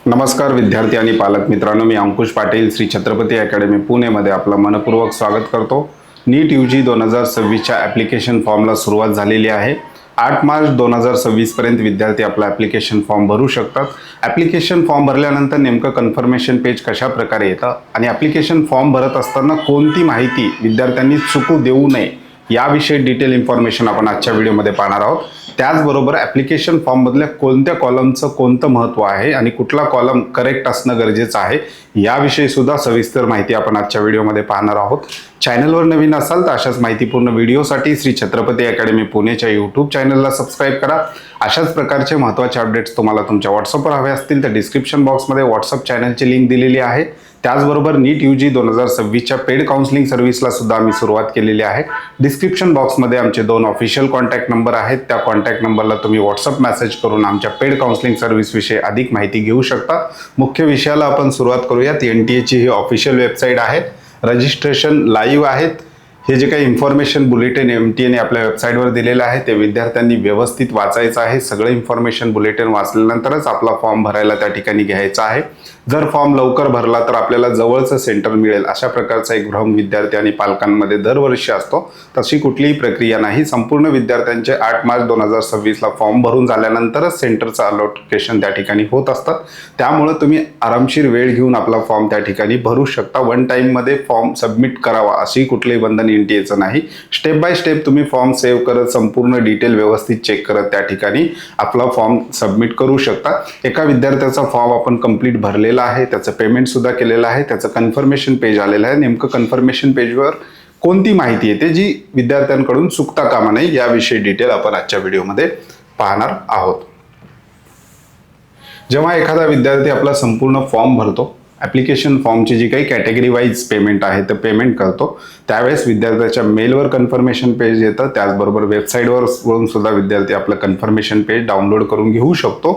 नमस्कार विद्यार्थी आणि पालक मित्रांनो, मी अंकुश पाटील श्री छत्रपती अकॅडमी पुणेमध्ये आपलं मनपूर्वक स्वागत करतो। नीट UG 2026च्या ॲप्लिकेशन फॉर्मला सुरुवात झालेली आहे। 8 मार्च 2026 पर्यंत विद्यार्थी आपला ॲप्लिकेशन फॉर्म भरू शकतात। ॲप्लिकेशन फॉर्म भरल्यानंतर नेमकं कन्फर्मेशन पेज कशा प्रकारे येतं आणि ॲप्लिकेशन फॉर्म भरत असताना कोणती माहिती विद्यार्थ्यांनी चुकू देऊ नये याविषयी डिटेल इन्फॉर्मेशन आपण आजच्या व्हिडिओमध्ये पाहणार आहोत। त्याचबरोबर ॲप्लिकेशन फॉर्ममधल्या कोणत्या कॉलमचं कोणतं महत्त्व आहे आणि कुठला कॉलम करेक्ट असणं गरजेचं आहे याविषयी सुद्धा सविस्तर माहिती आपण आजच्या व्हिडिओमध्ये पाहणार आहोत। चॅनलवर नवीन असाल तर अशाच माहितीपूर्ण व्हिडिओसाठी श्री छत्रपती अकॅडमी पुणेच्या यूट्यूब चॅनलला सबस्क्राईब करा। अशाच प्रकारचे महत्त्वाचे अपडेट्स तुम्हाला तुमच्या व्हॉट्सअपवर हवे असतील तर डिस्क्रिप्शन बॉक्समध्ये व्हॉट्सअप चॅनलची लिंक दिलेली आहे। त्याचबरोबर नीट UG 2026च्या पेड काउन्सिलिंग सर्व्हिसला सुद्धा आम्ही सुरुवात केलेली आहे। डिस्क्रिप्शन बॉक्समध्ये आमचे 2 ऑफिशियल कॉन्टॅक्ट नंबर आहेत। त्या कॉन्टॅक्ट नंबरला तुम्ही व्हॉट्सअप मेसेज करून आमच्या पेड काउन्सिलिंग सर्व्हिसविषयी अधिक माहिती घेऊ शकता। मुख्य विषयाला आपण सुरुवात करूयात। NTA ची ही ऑफिशियल वेबसाईट आहे। रजिस्ट्रेशन लाईव्ह आहेत। हे जे काही इन्फॉर्मेशन बुलेटिन MTA ने आपल्या वेबसाईटवर दिलेलं आहे ते विद्यार्थ्यांनी व्यवस्थित वाचायचं आहे। सगळं इन्फॉर्मेशन बुलेटिन वाचल्यानंतरच आपला फॉर्म भरायला त्या ठिकाणी घ्यायचा आहे। जर फॉर्म लवकर भरला तर आपल्याला जवळचं सेंटर मिळेल अशा प्रकारचा एक भ्रम विद्यार्थी आणि पालकांमध्ये दरवर्षी असतो। तशी कुठलीही प्रक्रिया नाही। संपूर्ण विद्यार्थ्यांचे 8 मार्च 2026ला फॉर्म भरून झाल्यानंतरच सेंटरचं अलोकेशन त्या ठिकाणी होत असतात। त्यामुळे तुम्ही आरामशीर वेळ घेऊन आपला फॉर्म त्या ठिकाणी भरू शकता। वन टाइममध्ये फॉर्म सबमिट करावा अशी कुठलीही बंधन NTAचं नाही। स्टेप बाय स्टेप तुम्ही फॉर्म सेव्ह करत संपूर्ण डिटेल व्यवस्थित चेक करत त्या ठिकाणी आपला फॉर्म सबमिट करू शकता। एका विद्यार्थ्याचा फॉर्म आपण कंप्लीट भरलेला आहे, त्याचं पेमेंट सुद्धा केलेलं आहे, त्याचं कन्फर्मेशन पेज आलेलं आहे। नेमकं कन्फर्मेशन पेजवर कोणती माहिती येते जी विद्यार्थ्यांकडून चुकता कामा नये याविषयी डिटेल आपण आजच्या व्हिडिओमध्ये पाहणार आहोत। जेव्हा एखादा विद्यार्थी आपला संपूर्ण फॉर्म भरतो, ॲप्लिकेशन फॉर्मची जी काही कॅटेगरी वाईज पेमेंट आहे ते पेमेंट करतो, त्यावेळेस विद्यार्थ्याच्या मेलवर कन्फर्मेशन पेज येतं। त्याचबरोबर वेबसाईटवर वरून सुद्धा विद्यार्थी आपलं कन्फर्मेशन पेज डाउनलोड करून घेऊ शकतो।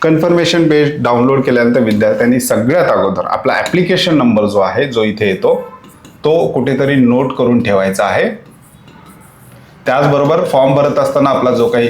कन्फर्मेशन पेज डाउनलोड केल्यानंतर विद्यार्थ्यांनी सगळ्यात अगोदर आपला ॲप्लिकेशन नंबर जो आहे जो इथे येतो तो कुठेतरी नोट करून ठेवायचा आहे। त्याचबरोबर फॉर्म भरत असताना आपला जो काही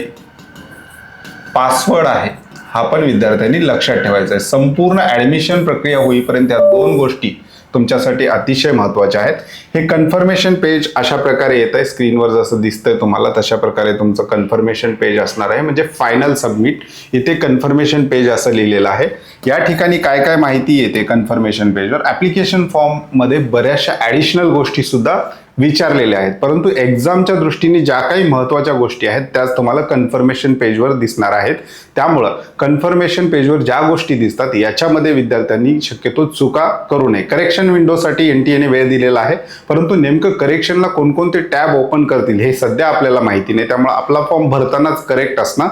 पासवर्ड आहे हा पण विद्यार्थ्यांनी लक्षात ठेवायचा आहे। संपूर्ण ॲडमिशन प्रक्रिया होईपर्यंत या 2 गोष्टी तुमच्यासाठी अतिशय महत्त्वाच्या आहेत। हे कन्फर्मेशन पेज अशा प्रकारे येत आहे, स्क्रीनवर जसं दिसतंय तुम्हाला तशा प्रकारे तुमचं कन्फर्मेशन पेज असणार आहे, म्हणजे फायनल सबमिट। इथे कन्फर्मेशन पेज असं लिहिलेलं आहे। या ठिकाणी काय काय माहिती येते कन्फर्मेशन पेजवर, ॲप्लिकेशन फॉर्ममध्ये बऱ्याचशा ॲडिशनल गोष्टी सुद्धा विचारलेल्या आहेत, परंतु एक्झामच्या दृष्टीने ज्या काही महत्त्वाच्या गोष्टी आहेत त्याच तुम्हाला कन्फर्मेशन पेजवर दिसणार आहेत। त्यामुळं कन्फर्मेशन पेजवर ज्या गोष्टी दिसतात याच्यामध्ये विद्यार्थ्यांनी शक्यतो चुका करू नये। करेक्शन विंडोसाठी NTA ने वेळ दिलेला आहे, परंतु नेमकं करेक्शनला कोणकोणते टॅब ओपन करतील हे सध्या आपल्याला माहिती नाही। त्यामुळे आपला फॉर्म भरतानाच करेक्ट असणं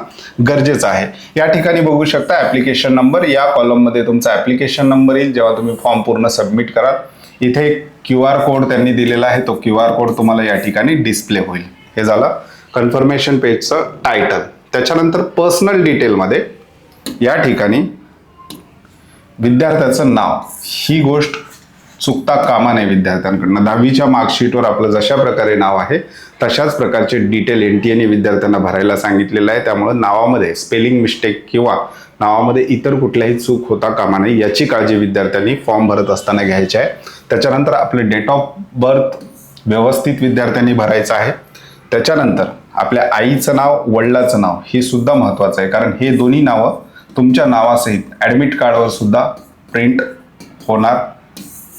गरजेचं आहे। या ठिकाणी बघू शकता ॲप्लिकेशन नंबर, या कॉलममध्ये तुमचा ॲप्लिकेशन नंबर येईल जेव्हा तुम्ही फॉर्म पूर्ण सबमिट कराल। इथे QR कोड त्यांनी दिलेला आहे, तो QR कोड तुम्हाला या ठिकाणी डिस्प्ले होईल। हे झालं कन्फर्मेशन पेजचं टायटल। त्याच्यानंतर पर्सनल डिटेलमध्ये या ठिकाणी विद्यार्थ्याचं नाव, ही गोष्ट चुकता कामा नये विद्यार्थ्यांकडनं। 10वीच्या मार्कशीटवर आपलं जशा प्रकारे नाव आहे तशाच प्रकारचे डिटेल NTA ने विद्यार्थ्यांना भरायला सांगितलेलं आहे। त्यामुळे नावामध्ये स्पेलिंग मिस्टेक किंवा नावामध्ये इतर कुठल्याही चूक होता कामा नये याची काळजी विद्यार्थ्यांनी फॉर्म भरत असताना घ्यायची आहे। त्याच्यानंतर आपले डेट ऑफ बर्थ व्यवस्थित विद्यार्थ्यांनी भरायचं आहे। त्याच्यानंतर आपल्या आईचं नाव, वडिलाचं नाव हे सुद्धा महत्त्वाचं आहे, कारण हे दोन्ही नावं तुमच्या नावासहित ॲडमिट कार्डवर सुद्धा प्रिंट होणार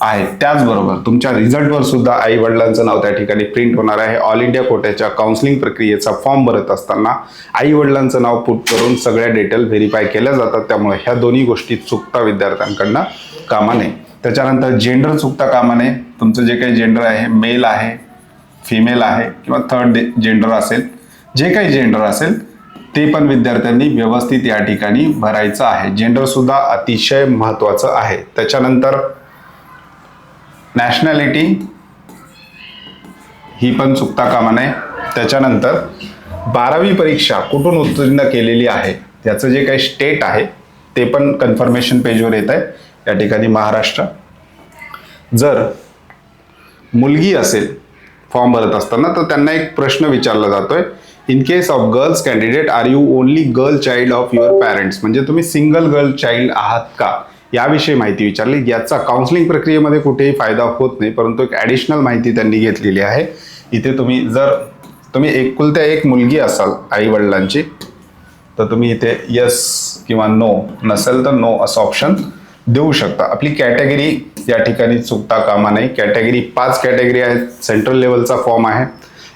आहे। त्याचबरोबर तुमच्या रिझल्टवर सुद्धा आई वडिलांचं नाव त्या ठिकाणी प्रिंट होणार आहे। ऑल इंडिया कोट्याच्या काउन्सिलिंग प्रक्रियेचा फॉर्म भरत असताना आई वडिलांचं नाव पुट करून सगळ्या डिटेल व्हेरीफाय केल्या जातात। त्यामुळे ह्या दोन्ही गोष्टी चुकता विद्यार्थ्यांकडनं कामा नये। त्याच्यानंतर जेंडर चुकता कामा नये। तुमचं जे काही जेंडर आहे, मेल आहे, फिमेल आहे किंवा थर्ड जेंडर असेल, जे काही जेंडर असेल ते पण विद्यार्थ्यांनी व्यवस्थित या ठिकाणी भरायचं आहे। जेंडर सुद्धा अतिशय महत्त्वाचं आहे। त्याच्यानंतर नॅशनॅलिटी ही पण चुकता कामा नये। त्याच्यानंतर 12वी परीक्षा कुठून उत्तीर्ण केलेली आहे त्याचं जे काही स्टेट आहे ते पण कन्फर्मेशन पेजवर येत आहे। या ठिकाणी महाराष्ट्र। जर मुलगी असेल फॉर्म भरत असताना तर त्यांना एक प्रश्न विचारला जातोय, in case of girls candidate are you only girl child of your parents, म्हणजे तुम्ही सिंगल गर्ल चाइल्ड आहात का याविषयी माहिती विचारली. याचा काउन्सिलिंग प्रक्रियेमध्ये कुठेही फायदा होत नाही, परंतु एक ॲडिशनल माहिती त्यांनी घेतलेली आहे. इथे जर तुम्ही एकुलत्या एक मुलगी असाल आई वडिलांची, तर तुम्ही इथे यस किंवा नो, नसेल तर नो असं ऑप्शन देऊ शकता. आपली कॅटेगरी या ठिकाणी चुकता कामा नाही. कॅटेगरी 5 कॅटेगरी आहेत. सेंट्रल लेवलचा फॉर्म आहे,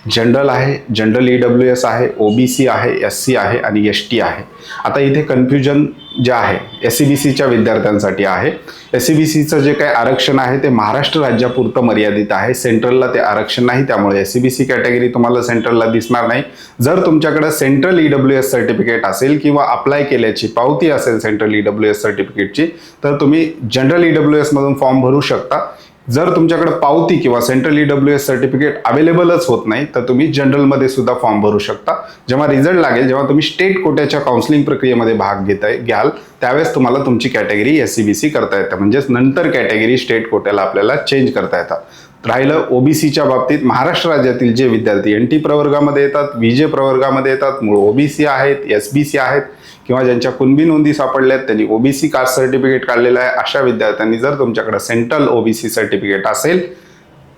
जनरल आहे, जनरल EWS आहे, OBC आहे, SC आहे आणि ST आहे. आता इथे कन्फ्युजन जे आहे SCBCच्या विद्यार्थ्यांसाठी आहे. SCBCचं जे काही आरक्षण आहे ते महाराष्ट्र राज्यापुरतं मर्यादित आहे. सेंट्रलला ते आरक्षण नाही, त्यामुळे SCBC कॅटेगरी तुम्हाला सेंट्रलला दिसणार नाही. जर तुमच्याकडे सेंट्रल EWS सर्टिफिकेट असेल किंवा अप्लाय केल्याची पावती असेल सेंट्रल EWS सर्टिफिकेटची, तर तुम्ही जनरल EWS मधून फॉर्म भरू शकता. जर तुमच्याकडे पावती किंवा सेंट्रल EWS सर्टिफिकेट अवेलेबलच होत नाही, तर तुम्ही जनरलमध्ये सुद्धा फॉर्म भरू शकता. जेव्हा रिझल्ट लागेल, जेव्हा तुम्ही स्टेट कोट्याच्या काउन्सिलिंग प्रक्रियेमध्ये भाग घ्याल, त्यावेळेस तुम्हाला तुमची कॅटेगरी SCBC करता येते. म्हणजेच नंतर कॅटेगरी स्टेट कोट्याला आपल्याला चेंज करता येतात. राहिलं OBCच्या बाबतीत, महाराष्ट्र राज्यातील जे विद्यार्थी NT प्रवर्गामध्ये येतात, VJ प्रवर्गामध्ये येतात, मूळ OBC आहेत, SBC आहेत किंवा ज्यांच्या कुणबी नोंदी सापडल्या आहेत त्यांनी OBC कास्ट सर्टिफिकेट काढलेलं आहे, अशा विद्यार्थ्यांनी जर तुमच्याकडे सेंट्रल OBC सर्टिफिकेट असेल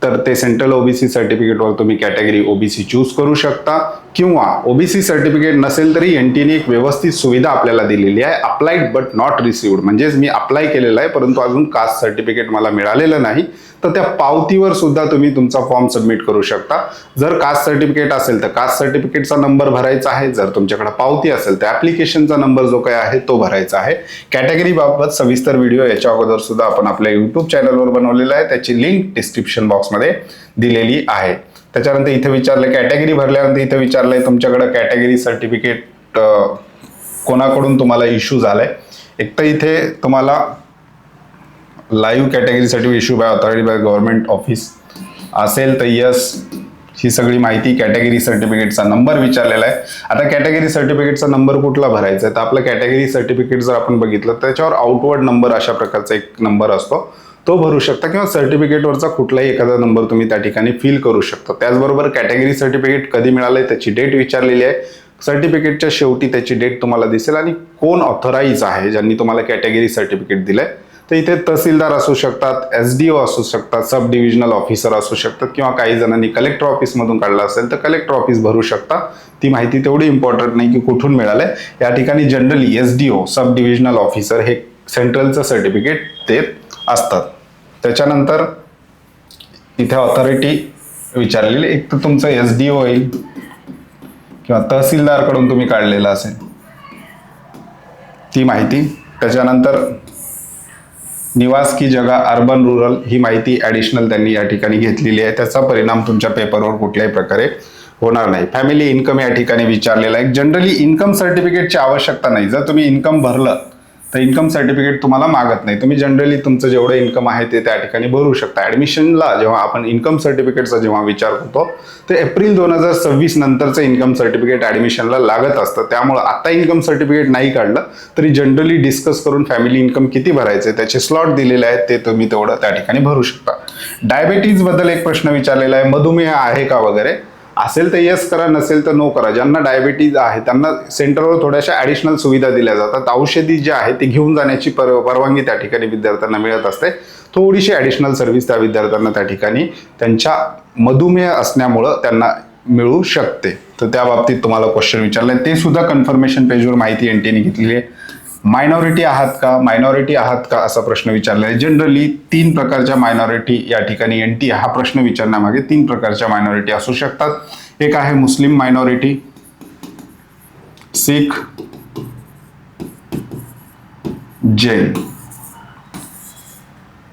तर ते सेंट्रल OBC सर्टिफिकेटवर तुम्ही कॅटेगरी OBC चूज करू शकता. किंवा OBC सर्टिफिकेट नसेल तरी NTने एक व्यवस्थित सुविधा आपल्याला दिलेली आहे, अप्लाइड बट नॉट रिसिव्ड. म्हणजेच मी अप्लाय केलेलं आहे परंतु अजून कास्ट सर्टिफिकेट मला मिळालेलं नाही, तर त्या पावतीवर सुद्धा तुम्ही तुमचा फॉर्म सबमिट करू शकता. जर कास्ट सर्टिफिकेट असेल तर कास्ट सर्टिफिकेटचा नंबर भरायचा आहे. जर तुमच्याकडे पावती असेल तर ऍप्लिकेशनचा नंबर जो काय आहे तो भरायचा आहे. कॅटेगरी बाबत सविस्तर व्हिडिओ याच्या अगोदर सुद्धा आपण आपल्या YouTube चॅनलवर बनवलेला आहे, त्याची लिंक डिस्क्रिप्शन बॉक्समध्ये दिलेली आहे. त्याच्यानंतर इथे विचारलं, कॅटेगरी भरल्यानंतर इथे विचारलंय तुमच्याकडे कॅटेगरी सर्टिफिकेट कोणाकडून तुम्हाला इश्यू झालाय. एक तर इथे तुम्हाला live category certificate issue bye authority by government office असेल तर यस, ही सगळी माहिती. कॅटेगरी सर्टिफिकेटचा नंबर विचारलेला आहे. आता कॅटेगरी सर्टिफिकेटचा नंबर कुठला भरायचा आहे, तर आपलं कॅटेगरी सर्टिफिकेट जर आपण बघितलं त्याच्यावर आउटवर्ड नंबर अशा प्रकारचा एक नंबर असतो, तो भरू शकता किंवा सर्टिफिकेटवरचा कुठलाही एखादा नंबर तुम्ही त्या ठिकाणी फिल करू शकता. त्याचबरोबर कॅटेगरी सर्टिफिकेट कधी मिळालंय त्याची डेट विचारलेली आहे. सर्टिफिकेटच्या शेवटी त्याची डेट तुम्हाला दिसेल आणि कोण ऑथराईज आहे ज्यांनी तुम्हाला कॅटेगरी सर्टिफिकेट दिलंय. तर इथे तहसीलदार असू शकतात, SDO असू शकतात, सब डिव्हिजनल ऑफिसर असू शकतात किंवा काही जणांनी कलेक्टर ऑफिसमधून काढला असेल तर कलेक्टर ऑफिस भरू शकता. ती माहिती तेवढी इम्पॉर्टंट नाही की कुठून मिळालंय. या ठिकाणी जनरली SDO सब डिव्हिजनल ऑफिसर हे सेंट्रलचं सर्टिफिकेट देत असतात. त्याच्यानंतर इथे ऑथॉरिटी विचारलेली, एक तर तुमचं SDO येईल किंवा तहसीलदारकडून तुम्ही काढलेलं असेल ती माहिती. त्याच्यानंतर निवास की जगा, अर्बन रुरल, ही माहिती ॲडिशनल त्यांनी या ठिकाणी घेतलेली आहे. त्याचा परिणाम तुमच्या पेपरवर कुठल्याही प्रकारे होणार नाही. फॅमिली इन्कम या ठिकाणी विचारलेला आहे. जनरली इन्कम सर्टिफिकेटची आवश्यकता नाही. जर तुम्ही इन्कम भरलं तर इन्कम सर्टिफिकेट तुम्हाला मागत नाही. तुम्ही जनरली तुमचं जेवढं इन्कम आहे ते त्या ठिकाणी भरू शकता. ॲडमिशनला जेव्हा आपण इन्कम सर्टिफिकेटचा जेव्हा विचार करतो तर एप्रिल 2026 नंतरचं इन्कम सर्टिफिकेट ॲडमिशनला लागत असतं. त्यामुळं आता इन्कम सर्टिफिकेट नाही काढलं तरी जनरली डिस्कस करून फॅमिली इन्कम किती भरायचे त्याचे स्लॉट दिलेले आहेत, ते तुम्ही तेवढं त्या ठिकाणी भरू शकता. डायबिटीजबद्दल एक प्रश्न विचारलेला आहे, मधुमेह आहे का वगैरे. असेल तर येस करा, नसेल तर नो करा. ज्यांना डायबिटीज आहे त्यांना सेंटरवर थोड्याशा ॲडिशनल सुविधा दिल्या जातात. औषधी जे आहे ते घेऊन जाण्याची परवानगी त्या ठिकाणी विद्यार्थ्यांना मिळत असते. थोडीशी ॲडिशनल सर्व्हिस त्या विद्यार्थ्यांना त्या ठिकाणी त्यांच्या मधुमेह असण्यामुळं त्यांना मिळू शकते. तर त्या बाबतीत तुम्हाला क्वेश्चन विचारलाय, ते सुद्धा कन्फर्मेशन पेजवर माहिती NTने घेतलेली आहे. मायनॉरिटी आहात का, मायनॉरिटी आहात का असा प्रश्न विचारला आहे. जनरली 3 प्रकारच्या मायनॉरिटी या ठिकाणी NT हा प्रश्न विचारण्यामागे 3 प्रकारच्या मायनॉरिटी असू शकतात. एक आहे मुस्लिम मायनॉरिटी, सिख, जैन.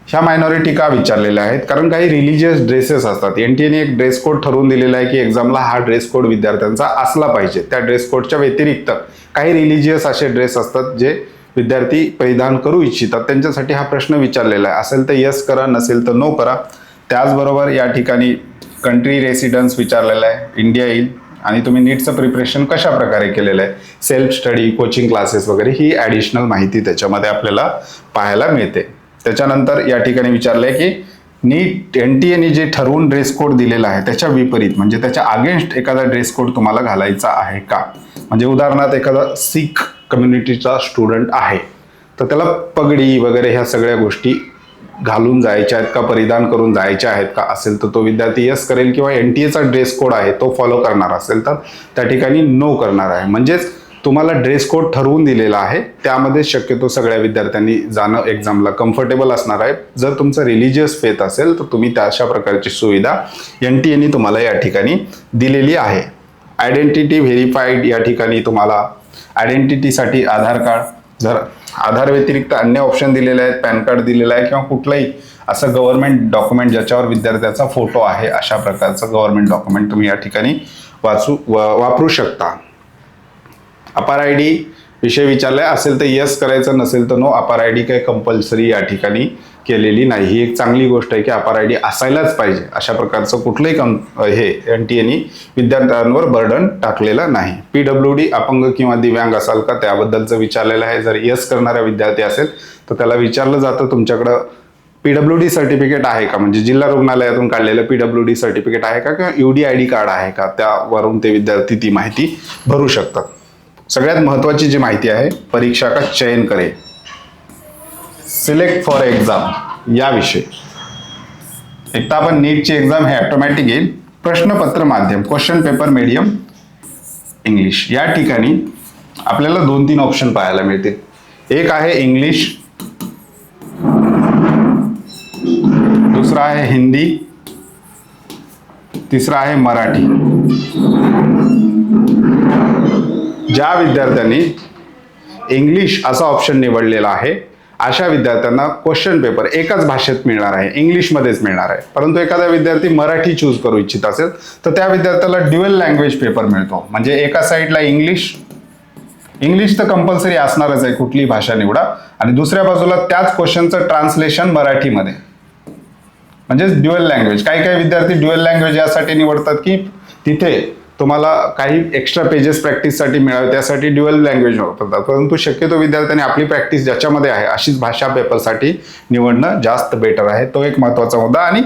ह्या मायनॉरिटी का विचारलेल्या आहेत, कारण काही रिलिजियस ड्रेसेस असतात. NTने एक ड्रेस कोड ठरवून दिलेला आहे की एक्झामला हा ड्रेस कोड विद्यार्थ्यांचा असला पाहिजे. त्या ड्रेस कोडच्या व्यतिरिक्त काही रिलिजियस असे ड्रेस असतात जे विद्यार्थी परिधान करू इच्छितात, त्यांच्यासाठी हा प्रश्न विचारलेला आहे. असेल तर येस करा, नसेल तर नो करा. त्याचबरोबर या ठिकाणी कंट्री रेसिडन्स विचारलेला आहे, इंडिया येईल, आणि तुम्ही नीटचं प्रिपरेशन कशा प्रकारे केलेलं आहे, सेल्फ स्टडी, कोचिंग क्लासेस वगैरे, ही ॲडिशनल माहिती त्याच्यामध्ये आपल्याला पाहायला मिळते. त्याच्यानंतर या ठिकाणी विचारलंय की नीट NTAने जे ठरवून ड्रेस कोड दिलेला आहे त्याच्या विपरीत म्हणजे त्याच्या अगेन्स्ट एखादा ड्रेस कोड तुम्हाला घालायचा आहे का. म्हणजे उदाहरणार्थ एखादा सिख कम्युनिटीचा स्टुडंट आहे तर त्याला पगडी वगैरे ह्या सगळ्या गोष्टी घालून जायच्या आहेत का, परिधान करून जायच्या आहेत का, असेल तर तो विद्यार्थी यस करेल, किंवा NTA ड्रेस कोड आहे तो फॉलो करणार असेल तर त्या ठिकाणी नो करणार आहे. म्हणजेच तुम्हाला ड्रेस कोड ठरवून दिलेला आहे, त्यामध्ये शक्यतो सगळ्या विद्यार्थ्यांनी जाणं एक्झामला कम्फर्टेबल असणार आहे. जर तुमचं रिलिजियस फेथ असेल तर तुम्ही त्या अशा प्रकारची सुविधा NTA तुम्हाला या ठिकाणी दिलेली आहे. आयडेंटिटी व्हेरीफाईड, या ठिकाणी तुम्हाला आयडेंटिटीसाठी आधार कार्ड, जर आधार व्यतिरिक्त अन्य ऑप्शन दिलेले आहेत, पॅन कार्ड दिलेलं आहे, किंवा कुठलंही असं गव्हर्नमेंट डॉक्युमेंट ज्याच्यावर विद्यार्थ्याचा फोटो आहे, अशा प्रकारचं गव्हर्नमेंट डॉक्युमेंट तुम्ही या ठिकाणी वापरू शकता. अपार ID विषय विचारलाय, असेल तर यस करायचं, नसेल तर नो. अपार ID काही कंपल्सरी या ठिकाणी केलेली नाही. ही एक चांगली गोष्ट आहे की अपार ID असायलाच पाहिजे, अशा प्रकारचं कुठलंही हे NTA विद्यार्थ्यांवर बर्डन टाकलेलं नाही. PWD अपंग किंवा दिव्यांग असाल का, त्याबद्दलचं विचारलेलं आहे. जर यस करणारा विद्यार्थी असेल तर त्याला विचारलं जातं तुमच्याकडं PWD सर्टिफिकेट आहे का, म्हणजे जिल्हा रुग्णालयातून काढलेलं PWD सर्टिफिकेट आहे का, किंवा UDID कार्ड आहे का, त्यावरून ते विद्यार्थी ती माहिती भरू शकतात. सगळ्यात महत्त्वाची जी माहिती आहे, परीक्षा का चयन करे, सिलेक्ट फॉर एक्झाम याविषयी. एकदा आपण नीटची एक्झाम हे ऑटोमॅटिक येईल. प्रश्नपत्र माध्यम, क्वेश्चन पेपर मीडियम इंग्लिश, या ठिकाणी आपल्याला 2-3 ऑप्शन पाहायला मिळतील. एक आहे इंग्लिश, दुसरा आहे हिंदी, तिसरा आहे मराठी. ज्या विद्यार्थ्यांनी इंग्लिश असा ऑप्शन निवडलेला आहे, अशा विद्यार्थ्यांना क्वेश्चन पेपर एकाच भाषेत मिळणार आहे, इंग्लिशमध्येच मिळणार आहे. परंतु एखादा विद्यार्थी मराठी चूज करू इच्छित असेल तर त्या विद्यार्थ्याला ड्युअल लँग्वेज पेपर मिळतो. म्हणजे एका साईडला इंग्लिश तर कंपल्सरी असणारच आहे, कुठलीही भाषा निवडा, आणि दुसऱ्या बाजूला त्याच क्वेश्चनचं ट्रान्सलेशन मराठीमध्ये, म्हणजेच ड्युअल लँग्वेज. काही विद्यार्थी ड्युअल लँग्वेज यासाठी निवडतात की तिथे तुम्हाला काही एक्स्ट्रा पेजेस प्रॅक्टिससाठी मिळावे, त्यासाठी ड्युअल लँग्वेज वापरतात. परंतु शक्यतो विद्यार्थ्यांनी आपली प्रॅक्टिस ज्याच्यामध्ये आहे अशीच भाषा पेपरसाठी निवडणं जास्त बेटर आहे. तो एक महत्त्वाचा मुद्दा. आणि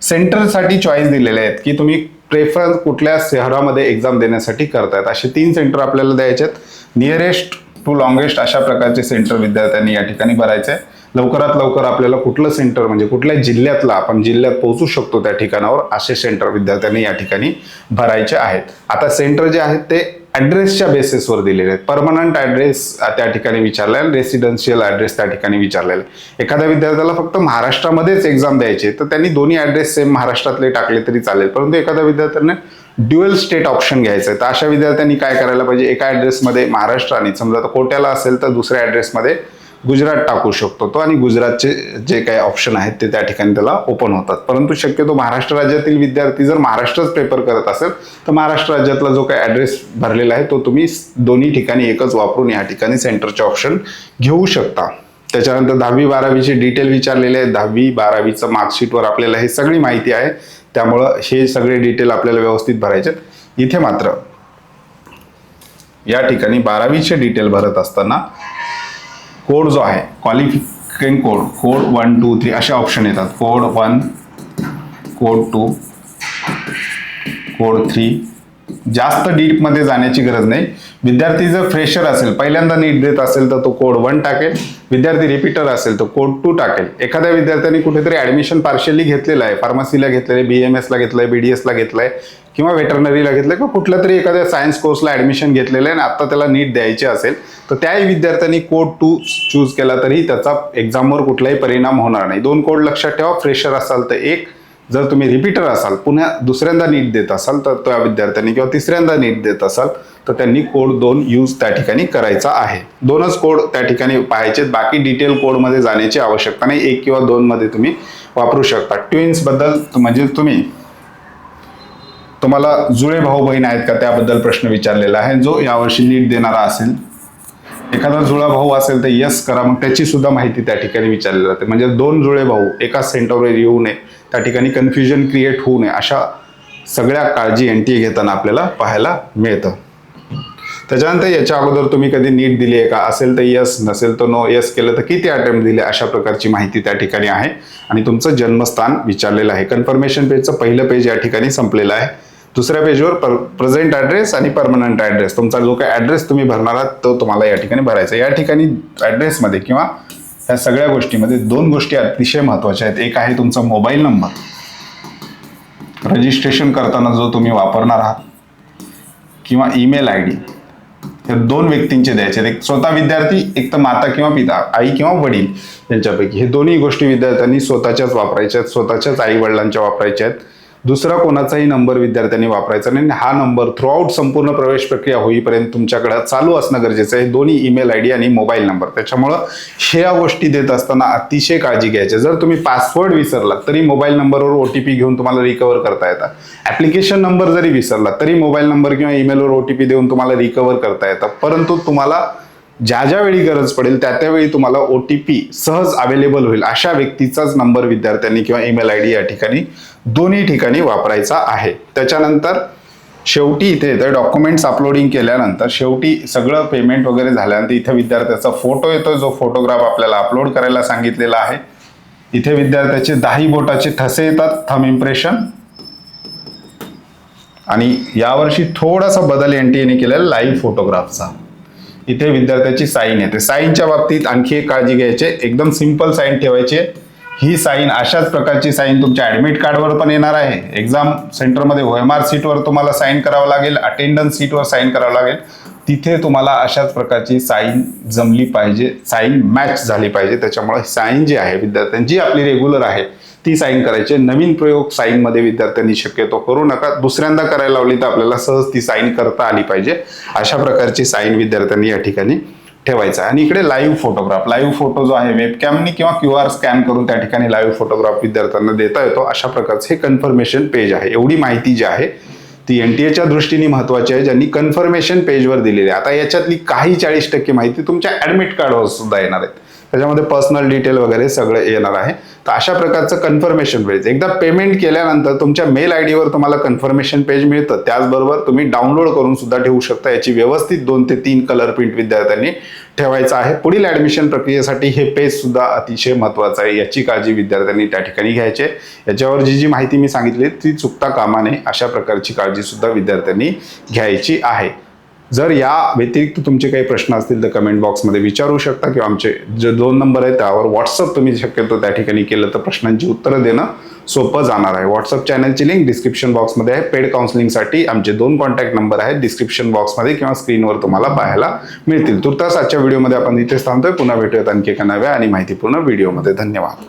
सेंटरसाठी चॉईस दिलेले आहेत की तुम्ही प्रेफरन्स कुठल्या शहरामध्ये एक्झाम देण्यासाठी करतायत. असे 3 सेंटर आपल्याला द्यायचे आहेत. नियरेस्ट टू लॉंगेस्ट अशा प्रकारचे सेंटर विद्यार्थ्यांनी या ठिकाणी भरायचे आहे. लवकरात लवकर आपल्याला कुठलं सेंटर, म्हणजे कुठल्या जिल्ह्यातला आपण जिल्ह्यात पोहोचू शकतो त्या ठिकाणावर, असे सेंटर विद्यार्थ्यांनी या ठिकाणी भरायचे आहेत. आता सेंटर जे आहेत ते ॲड्रेसच्या बेसिसवर दिलेले आहेत. परमनंट ॲड्रेस त्या ठिकाणी विचारलेला आहे, रेसिडेन्शियल ॲड्रेस त्या ठिकाणी विचारलेला आहे. एखाद्या विद्यार्थ्याला फक्त महाराष्ट्रामध्येच एक्झाम द्यायची तर त्यांनी दोन्ही ॲड्रेस सेम महाराष्ट्रातले टाकले तरी चालेल. परंतु एखाद्या विद्यार्थ्याने ड्युअल स्टेट ऑप्शन घ्यायचं आहे तर अशा विद्यार्थ्यांनी काय करायला पाहिजे, एका ॲड्रेसमध्ये महाराष्ट्र आणि समजा कोट्याला असेल तर दुसऱ्या ॲड्रेसमध्ये गुजरात टाकू शकतो तो, आणि गुजरातचे जे काही ऑप्शन आहेत ते त्या ठिकाणी त्याला ओपन होतात. परंतु शक्यतो महाराष्ट्र राज्यातील विद्यार्थी जर महाराष्ट्रच पेपर करत असेल तर महाराष्ट्र राज्यातला जो काही ॲड्रेस भरलेला आहे तो तुम्ही दोन्ही ठिकाणी एकच वापरून या ठिकाणी सेंटरचे ऑप्शन घेऊ शकता. त्याच्यानंतर 10वी-12वीची डिटेल विचारलेले आहे. 10वी-12वीचं मार्कशीटवर आपल्याला हे सगळी माहिती आहे, त्यामुळं हे सगळे डिटेल आपल्याला व्यवस्थित भरायचे. इथे मात्र या ठिकाणी 12वीचे डिटेल भरत असताना कोड जो आहे, क्वालिफिकेशन कोड 1, 2, 3 असे ऑप्शन येतात. Code 1, code 2, code 3. जास्त डीपमध्ये जाण्याची गरज नाही. विद्यार्थी जर फ्रेशर असेल, पहिल्यांदा नीट देत असेल तर तो कोड 1 टाकेल. विद्यार्थी रिपीटर असेल तर कोड 2 टाकेल. एखाद्या विद्यार्थ्यांनी कुठेतरी ॲडमिशन पार्शियली घेतलेलं आहे, फार्मसीला घेतलंय, BMS ला घेतलंय, BDS ला घेतलंय, किंवा वेटरनरीला घेतलंय, किंवा कुठल्या तरी एखाद्या सायन्स कोर्सला ॲडमिशन घेतलेलं आहे आणि आता त्याला नीट द्यायचे असेल तर त्याही विद्यार्थ्यांनी कोड 2 चूज केला तरी त्याचा एक्झामवर कुठलाही परिणाम होणार नाही. 2 कोड लक्षात ठेवा. फ्रेशर असाल तर 1, जर तुम्ही रिपीटर असाल, पुन्हा दुसऱ्यांदा नीट देत असाल तर त्या विद्यार्थ्यांनी, किंवा तिसऱ्यांदा नीट देत असाल तर त्यांनी कोड 2 यूज त्या ठिकाणी करायचा आहे. 2च कोड त्या ठिकाणी पाहायचे. बाकी डिटेल कोडमध्ये जाण्याची आवश्यकता नाही. 1 किंवा 2 मध्ये तुम्ही वापरू शकता. ट्विन्स बद्दल म्हणजे तुम्हाला जुळे भाऊ बहीण आहेत का त्याबद्दल प्रश्न विचारलेला आहे. जो यावर्षी नीट देणारा असेल, एखादा जुळा भाऊ असेल तर यस करा, मग त्याची सुद्धा माहिती त्या ठिकाणी विचारली जाते. म्हणजे 2 जुळे भाऊ एकाच सेंटरवर येऊ नये, त्या ठिकाणी कन्फ्युजन क्रिएट होऊ नये, अशा सगळ्या काळजी NTA घेताना आपल्याला पाहायला मिळतं. त्याच्यानंतर याच्या अगोदर तुम्ही कधी नीट दिली आहे का, असेल तर यस, नसेल तर नो. यस केलं तर किती अटेम्प्ट दिले, अशा प्रकारची माहिती त्या ठिकाणी आहे. आणि तुमचं जन्मस्थान विचारलेलं आहे. कन्फर्मेशन पेजचं पहिलं पेज या ठिकाणी संपलेलं आहे. दुसऱ्या पेजवर प्रेझेंट ॲड्रेस आणि परमनंट ॲड्रेस, तुमचा जो काही ॲड्रेस तुम्ही भरणार आहात तो तुम्हाला या ठिकाणी भरायचा. या ठिकाणी ॲड्रेसमध्ये किंवा या सगळ्या गोष्टीमध्ये 2 गोष्टी अतिशय महत्त्वाच्या आहेत. एक आहे तुमचा मोबाईल नंबर, रजिस्ट्रेशन करताना जो तुम्ही वापरणार आहात, किंवा ईमेल ID. हे 2 व्यक्तींचे द्यायचे. एक स्वतः विद्यार्थी, एक तर माता किंवा पिता, आई किंवा वडील यांच्यापैकी. हे दोन्ही गोष्टी विद्यार्थ्यांनी स्वतःच्याच वापरायच्या आहेत, स्वतःच्याच आई वडिलांच्या वापरायच्या आहेत. दुसरा कोणाचाही नंबर विद्यार्थ्यांनी वापरायचा नाही. हा नंबर थ्रूआउट संपूर्ण प्रवेश प्रक्रिया होईपर्यंत तुमच्याकडे चालू असणं गरजेचं आहे. दोन्ही ईमेल ID आणि मोबाईल नंबर. त्याच्यामुळं ह्या गोष्टी देत असताना अतिशय काळजी घ्यायची. जर तुम्ही पासवर्ड विसरलात तरी मोबाईल नंबरवर OTP घेऊन तुम्हाला रिकवर करता येतं. ॲप्लिकेशन नंबर जरी विसरला तरी मोबाईल नंबर किंवा ईमेलवर OTP देऊन तुम्हाला रिकवर करता येतं. परंतु तुम्हाला ज्या वेळी गरज पडेल त्यावेळी तुम्हाला OTP सहज अवेलेबल होईल अशा व्यक्तीचाच नंबर विद्यार्थ्यांनी किंवा ईमेल ID या ठिकाणी दोन्ही ठिकाणी वापरायचा आहे. त्याच्यानंतर शेवटी इथे डॉक्युमेंट्स अपलोडिंग केल्यानंतर शेवटी सगळं पेमेंट वगैरे झाल्यानंतर इथे विद्यार्थ्याचा फोटो येतो, जो फोटोग्राफ आपल्याला अपलोड करायला सांगितलेला आहे. इथे विद्यार्थ्याचे 10 बोटाचे ठसे येतात, थंब इम्प्रेशन. आणि यावर्षी थोडासा बदल NTA ने केलेला लाईव्ह फोटोग्राफचा. इथे विद्यार्थ्याची साईन येते. साईनच्या बाबतीत आणखी एक काळजी घ्यायची, एकदम सिंपल साईन ठेवायची. ही साईन अशाच प्रकारची साईन तुमच्या ॲडमिट कार्डवर पण येणार आहे. एक्झाम सेंटरमध्ये OMR सीटवर तुम्हाला साईन करावं लागेल, अटेंडन्स सीटवर साईन करावं लागेल. तिथे तुम्हाला अशाच प्रकारची साईन जमली पाहिजे, साईन मॅच झाली पाहिजे. त्याच्यामुळे साईन जी आहे विद्यार्थ्यांची आपली रेग्युलर आहे ती साईन करायची. नवीन प्रयोग साईनमध्ये विद्यार्थ्यांनी शक्यतो करू नका. दुसऱ्यांदा करायला लावली तर आपल्याला सहज ती साईन करता आली पाहिजे. अशा प्रकारची साईन विद्यार्थ्यांनी या ठिकाणी ठेवायचा. आणि इकडे लाईव्ह फोटोग्राफ, लाईव्ह फोटो जो आहे वेबकॅमनी किंवा QR स्कॅन करून त्या ठिकाणी लाईव्ह फोटोग्राफ विद्यार्थ्यांना देता येतो. अशा प्रकारचं हे कन्फर्मेशन पेज आहे. एवढी माहिती जी आहे ती NTA च्या दृष्टीने महत्त्वाची आहे, ज्यांनी कन्फर्मेशन पेजवर दिलेली आहे. आता याच्यातली काही 40% माहिती तुमच्या ॲडमिट कार्डवर सुद्धा येणार आहेत. त्याच्यामध्ये पर्सनल डिटेल वगैरे सगळं येणार आहे. तर अशा प्रकारचं कन्फर्मेशन पेज, एकदा पेमेंट केल्यानंतर तुमच्या मेल ID वर तुम्हाला कन्फर्मेशन पेज मिळतं. त्याचबरोबर तुम्ही डाउनलोड करून सुद्धा ठेवू शकता. याची व्यवस्थित 2 ते 3 कलर प्रिंट विद्यार्थ्यांनी ठेवायचं आहे. पुढील ॲडमिशन प्रक्रियेसाठी हे पेज सुद्धा अतिशय महत्त्वाचं आहे. याची काळजी विद्यार्थ्यांनी त्या ठिकाणी घ्यायची. याच्यावर जी माहिती मी सांगितली ती चुकता कामा नये, अशा प्रकारची काळजी सुद्धा विद्यार्थ्यांनी घ्यायची आहे. जर या व्यतिरिक्त तुमचे काही प्रश्न असतील तर कमेंट बॉक्समध्ये विचारू शकता, किंवा आमचे जे 2 नंबर आहेत त्यावर व्हॉट्सअप तुम्ही शक्यतो त्या ठिकाणी केलं तर प्रश्नांची उत्तरं देणं सोपं जाणार आहे. व्हॉट्सअप चॅनलची लिंक डिस्क्रिप्शन बॉक्समध्ये आहे. पेड काउन्सिलिंगसाठी आमचे 2 कॉन्टॅक्ट नंबर आहेत डिस्क्रिप्शन बॉक्समध्ये किंवा स्क्रीनवर तुम्हाला पाहायला मिळतील. तुर्तास आजच्या व्हिडिओमध्ये आपण इथेच थांबतोय. पुन्हा भेटूयात आणखी एका नव्या आणि माहितीपूर्ण व्हिडिओमध्ये. धन्यवाद.